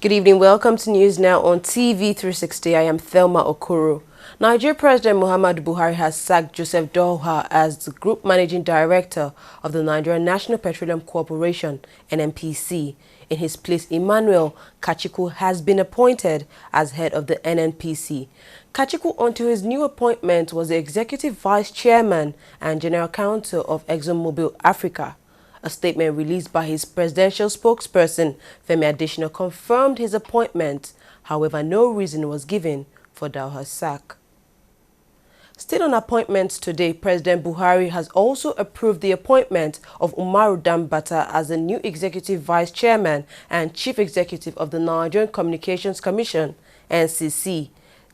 Good evening. Welcome to News Now on TV360. I am Thelma Okoro. Nigeria President Muhammadu Buhari has sacked Joseph Doha as the Group Managing Director of the Nigerian National Petroleum Corporation, NNPC. In his place, Emmanuel Kachiku has been appointed as head of the NNPC. Kachiku, until his new appointment, was the Executive Vice Chairman and General Counsel of ExxonMobil Africa. A statement released by his presidential spokesperson, Femi Adesina, confirmed his appointment. However, no reason was given for Doha's sack. Still on appointments today, President Buhari has also approved the appointment of Umaru Dambata as the new Executive Vice Chairman and Chief Executive of the Nigerian Communications Commission, NCC.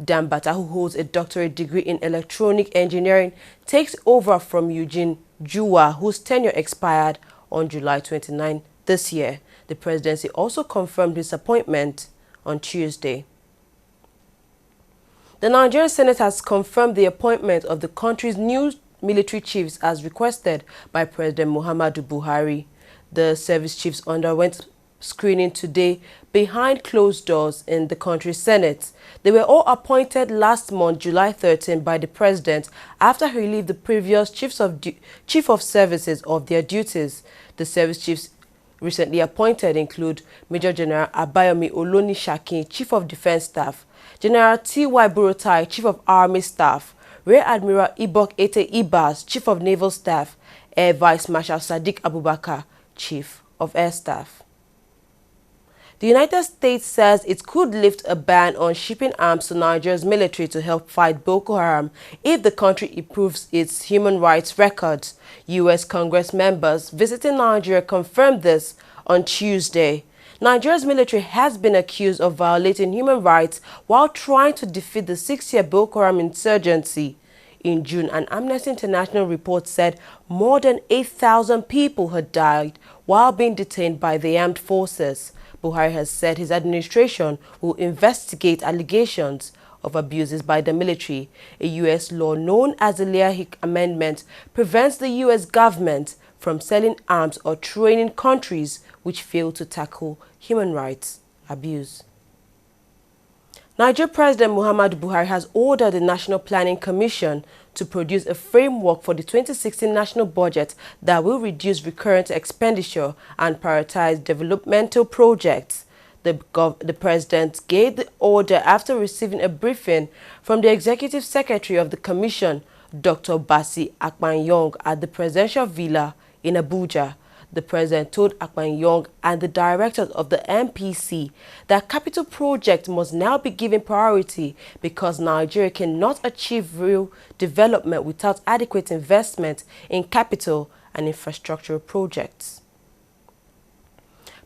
Dambata, who holds a doctorate degree in electronic engineering, takes over from Eugene Juwa, whose tenure expired on July 29 this year. The presidency also confirmed his appointment on Tuesday. The Nigerian Senate has confirmed the appointment of the country's new military chiefs as requested by President Muhammadu Buhari. The service chiefs underwent screening today behind closed doors in the country's Senate. They were all appointed last month, July 13, by the president after he relieved the previous chief of services of their duties. The service chiefs recently appointed include Major General Abayomi Oloni-Shakin, Chief of Defense Staff, General T.Y. Burotai, Chief of Army Staff, Rear Admiral Ibok Ete Ibas, Chief of Naval Staff, Air Vice Marshal Sadiq Abubakar, Chief of Air Staff. The United States says it could lift a ban on shipping arms to Nigeria's military to help fight Boko Haram if the country improves its human rights records. U.S. Congress members visiting Nigeria confirmed this on Tuesday. Nigeria's military has been accused of violating human rights while trying to defeat the 6-year Boko Haram insurgency. In June, an Amnesty International report said more than 8,000 people had died while being detained by the armed forces. Buhari has said his administration will investigate allegations of abuses by the military. A U.S. law known as the Leahy Amendment prevents the U.S. government from selling arms or training countries which fail to tackle human rights abuse. Nigeria President Muhammadu Buhari has ordered the National Planning Commission to produce a framework for the 2016 national budget that will reduce recurrent expenditure and prioritize developmental projects. The president gave the order after receiving a briefing from the executive secretary of the commission, Dr. Basi Akpan-Young, at the presidential villa in Abuja. The president told Akpan-Young and the directors of the NPC that capital projects must now be given priority because Nigeria cannot achieve real development without adequate investment in capital and infrastructural projects.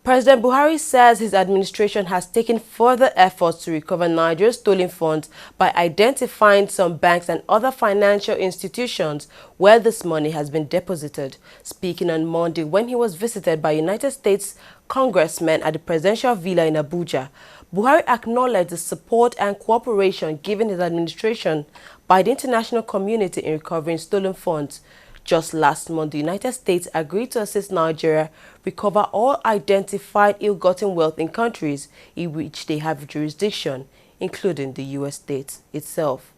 President Buhari says his administration has taken further efforts to recover Nigeria's stolen funds by identifying some banks and other financial institutions where this money has been deposited. Speaking on Monday when he was visited by United States congressmen at the presidential villa in Abuja, Buhari acknowledged the support and cooperation given his administration by the international community in recovering stolen funds. Just last month, the United States agreed to assist Nigeria recover all identified ill-gotten wealth in countries in which they have jurisdiction, including the U.S. state itself.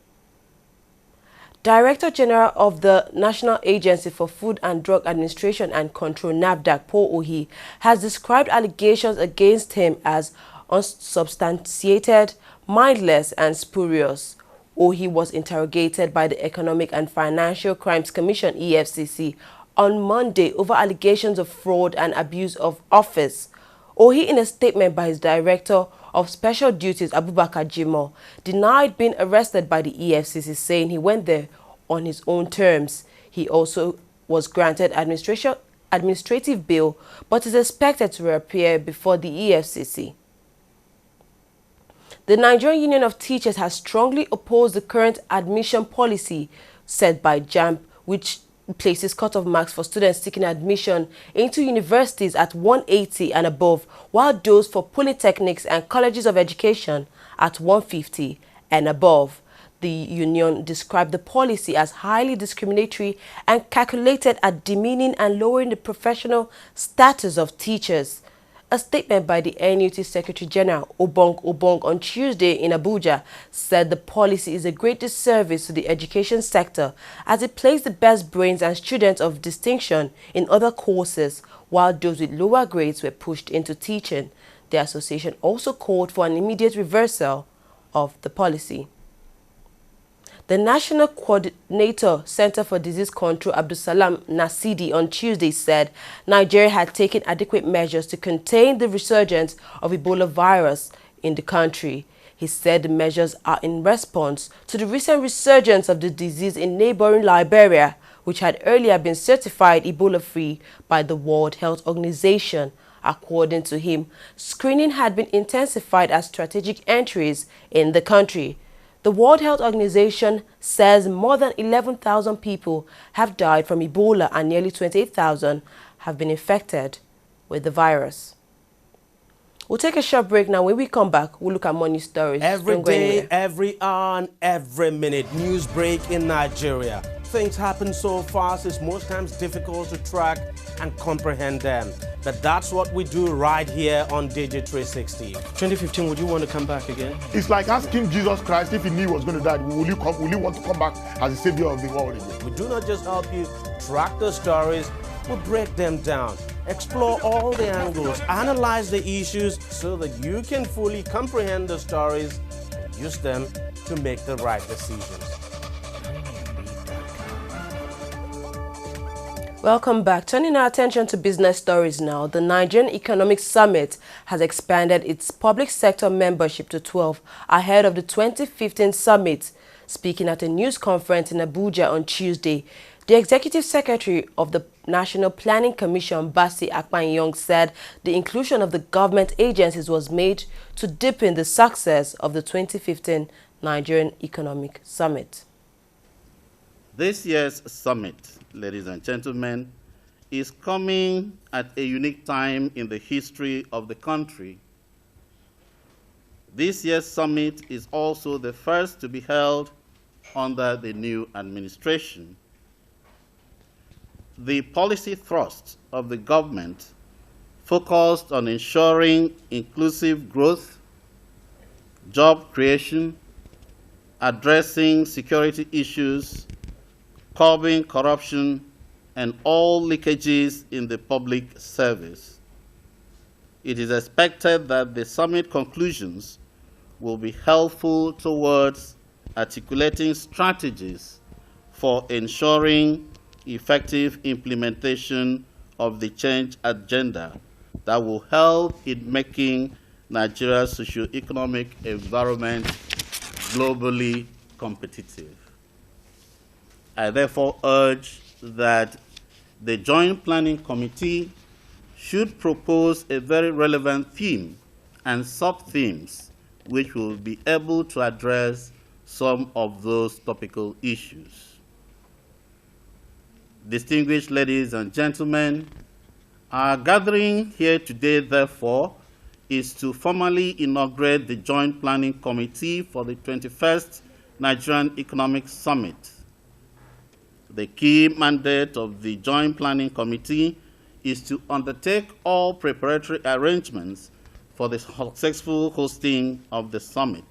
Director General of the National Agency for Food and Drug Administration and Control, NAFDAC, Paul Ohi, has described allegations against him as unsubstantiated, mindless, and spurious. Ohi was interrogated by the Economic and Financial Crimes Commission, EFCC, on Monday over allegations of fraud and abuse of office. Ohi, in a statement by his Director of Special Duties, Abubakar Jimoh, denied being arrested by the EFCC, saying he went there on his own terms. He also was granted administrative bail, but is expected to appear before the EFCC. The Nigerian Union of Teachers has strongly opposed the current admission policy set by JAMB, which places cut-off marks for students seeking admission into universities at 180 and above, while those for polytechnics and colleges of education at 150 and above. The union described the policy as highly discriminatory and calculated at demeaning and lowering the professional status of teachers. A statement by the NUT Secretary General Obong on Tuesday in Abuja said the policy is a great disservice to the education sector as it placed the best brains and students of distinction in other courses while those with lower grades were pushed into teaching. The association also called for an immediate reversal of the policy. The National Coordinator Center for Disease Control, Abdulsalam Nasidi, on Tuesday said Nigeria had taken adequate measures to contain the resurgence of Ebola virus in the country. He said the measures are in response to the recent resurgence of the disease in neighboring Liberia, which had earlier been certified Ebola-free by the World Health Organization. According to him, screening had been intensified as strategic entries in the country. The World Health Organization says more than 11,000 people have died from Ebola and nearly 28,000 have been infected with the virus. We'll take a short break now. When we come back, we'll look at more news stories. Every day, every hour, and every minute, news break in Nigeria. Things happen so fast, it's most times difficult to track and comprehend them. But that's what we do right here on TV360. 2015, would you want to come back again? It's like asking Jesus Christ if he knew he was going to die, will you want to come back as the savior of the world again? We do not just help you track the stories, we break them down, explore all the angles, analyze the issues so that you can fully comprehend the stories and use them to make the right decisions. Welcome back. Turning our attention to business stories now, the Nigerian Economic Summit has expanded its public sector membership to 12 ahead of the 2015 summit. Speaking at a news conference in Abuja on Tuesday, the Executive Secretary of the National Planning Commission, Basi Akpan-Young, said the inclusion of the government agencies was made to deepen the success of the 2015 Nigerian Economic Summit. This year's summit, ladies and gentlemen, is coming at a unique time in the history of the country. This year's summit is also the first to be held under the new administration. The policy thrust of the government focused on ensuring inclusive growth, job creation, addressing security issues, curbing corruption, and all leakages in the public service. It is expected that the summit conclusions will be helpful towards articulating strategies for ensuring effective implementation of the change agenda that will help in making Nigeria's socio-economic environment globally competitive. I therefore urge that the Joint Planning Committee should propose a very relevant theme and sub-themes which will be able to address some of those topical issues. Distinguished ladies and gentlemen, our gathering here today, therefore, is to formally inaugurate the Joint Planning Committee for the 21st Nigerian Economic Summit. The key mandate of the Joint Planning Committee is to undertake all preparatory arrangements for the successful hosting of the summit.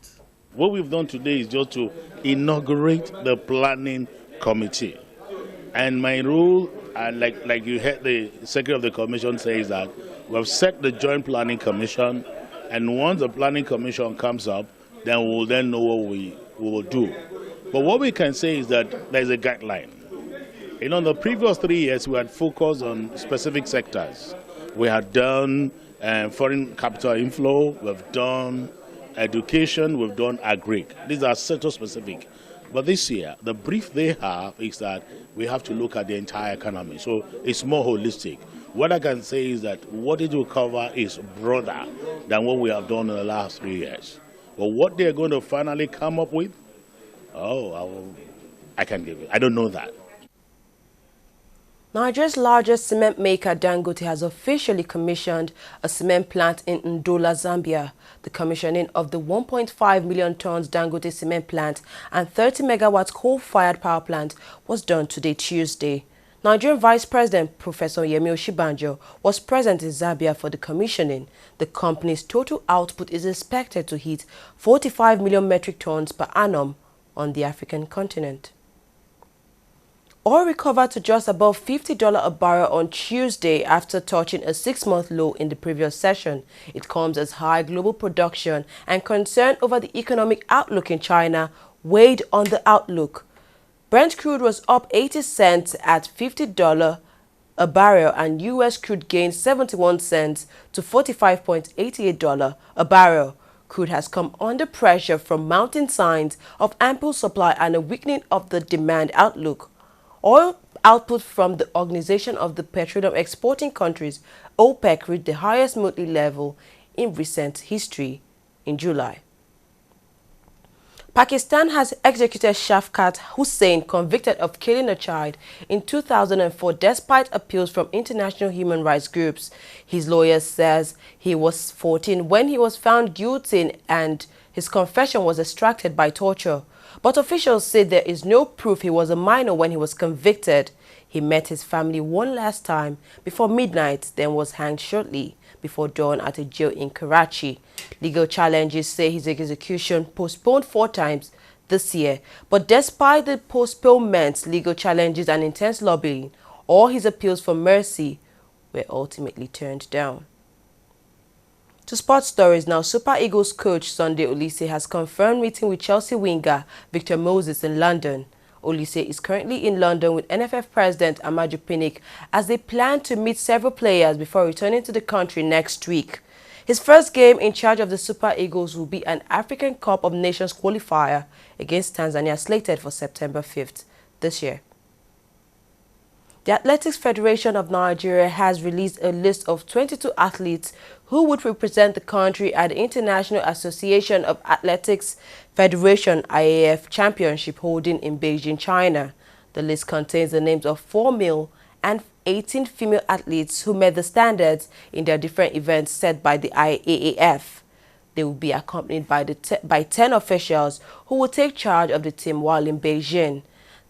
What we've done today is just to inaugurate the Planning Committee. And my role, like you heard the Secretary of the Commission say, is that we have set the Joint Planning Commission, and once the Planning Commission comes up, then we will then know what we will do. But what we can say is that there's a guideline. You know, in the previous 3 years, we had focused on specific sectors. We had done foreign capital inflow, we've done education, we've done agri. These are sector-specific. But this year, the brief they have is that we have to look at the entire economy. So it's more holistic. What I can say is that what it will cover is broader than what we have done in the last 3 years. But what they're going to finally come up with, I can't give it. I don't know that. Nigeria's largest cement maker, Dangote, has officially commissioned a cement plant in Ndola, Zambia. The commissioning of the 1.5 million tons Dangote cement plant and 30 megawatts coal-fired power plant was done today, Tuesday. Nigerian Vice President Professor Yemi Oshibanjo was present in Zambia for the commissioning. The company's total output is expected to hit 45 million metric tons per annum on the African continent. Oil recovered to just above $50 a barrel on Tuesday after touching a 6-month low in the previous session. It comes as high global production and concern over the economic outlook in China weighed on the outlook. Brent crude was up 80 cents at $50 a barrel, and U.S. crude gained 71 cents to $45.88 a barrel. Crude has come under pressure from mounting signs of ample supply and a weakening of the demand outlook. Oil output from the Organization of the Petroleum Exporting Countries, OPEC, reached the highest monthly level in recent history in July. Pakistan has executed Shafkat Hussain, convicted of killing a child in 2004 despite appeals from international human rights groups. His lawyer says he was 14 when he was found guilty and his confession was extracted by torture. But officials say there is no proof he was a minor when he was convicted. He met his family one last time before midnight, then was hanged shortly before dawn at a jail in Karachi. Legal challenges say his execution postponed 4 times this year. But despite the postponements, legal challenges and intense lobbying, all his appeals for mercy were ultimately turned down. To sports stories now, Super Eagles coach Sunday Oliseh has confirmed meeting with Chelsea winger Victor Moses in London. Oliseh is currently in London with NFF President Amaju Pinnick as they plan to meet several players before returning to the country next week. His first game in charge of the Super Eagles will be an African Cup of Nations qualifier against Tanzania slated for September 5th this year. The Athletics Federation of Nigeria has released a list of 22 athletes who would represent the country at the International Association of Athletics Federation IAF Championship holding in Beijing, China. The list contains the names of 4 male and 18 female athletes who met the standards in their different events set by the IAAF. They will be accompanied by 10 officials who will take charge of the team while in Beijing.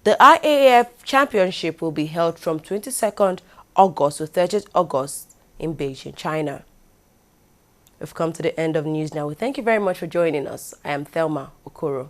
The IAAF Championship will be held from 22nd August to 30th August in Beijing, China. We've come to the end of news now. We thank you very much for joining us. I am Thelma Okoro.